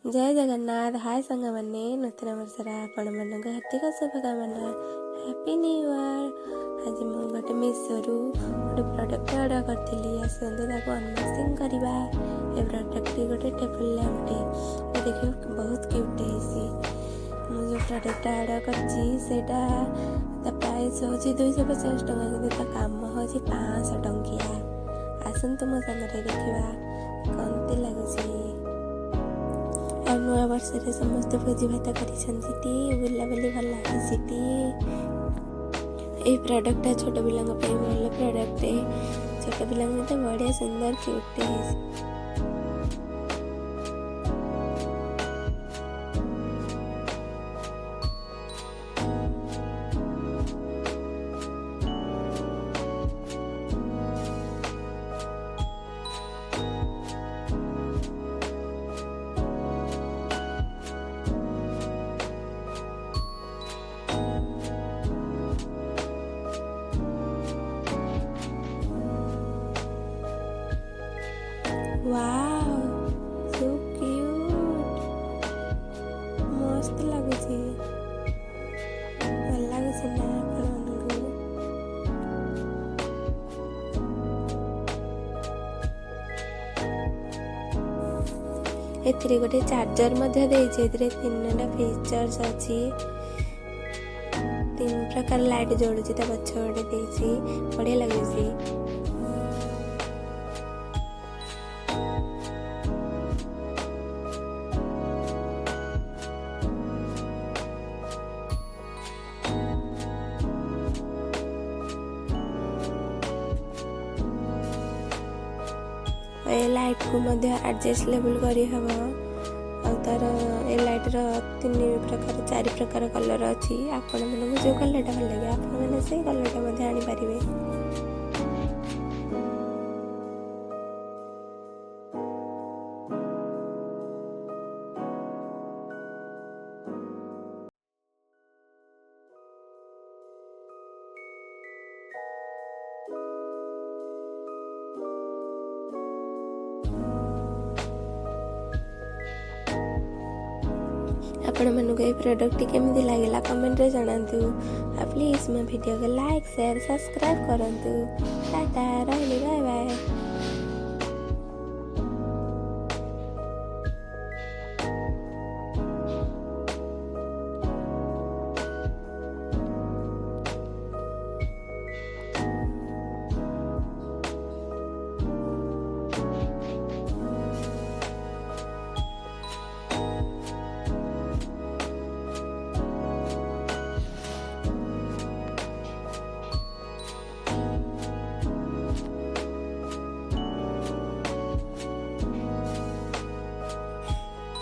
जय जगन्नाथ। हाय सांग मैंने नूतन वर्षर आपण मान हार्दिक शुभकामना। Happy new year. आज मुझे गोटे मीशो गोटे प्रोडक्ट ऑर्डर करी आसतु अनबॉक्सिंग करवा। ये प्रोडक्ट गोटे टेबल लैंपटे देखिए बहुत क्यूट है। मुझे प्रोडक्ट ऑर्डर कर प्राइस हूँ 250 टଙ୍କା कि कम हूँ 500 टंकिया। आसतु मो सागर देखा कमती लगे। नुआ वर्ष समस्त भोजी भात करी बुलाबुली भल लगी। ये प्रोडक्ट छोट पिला भल प्रोडक्ट छोट पिला बढ़िया सुंदर क्यूट है। वाओ सो क्यूट मस्त लगुची भल लगुची ना एथिरे गोटे चार्जर मध्य देइछे। एथिरे 3टा फीचर्स अछि। 3 प्रकार लाइट जोड़ुची ता पछोड़े देइछी बढ़िया लगुची। ए लाइट को एडजस्ट लेवल करी हम तार ए लाइट रो 3 प्रकार 4 प्रकार कलर अच्छी। आपण मन जो कलर भल लगे आपण मैंने से कलर आनी पारे। आपण मानक ये प्रोडक्ट केमती लागला कमेंट रे जणांतु। प्लीज मो वीडियो को लाइक शेयर सब्सक्राइब करंतु। टाटा रहली बाय बाय।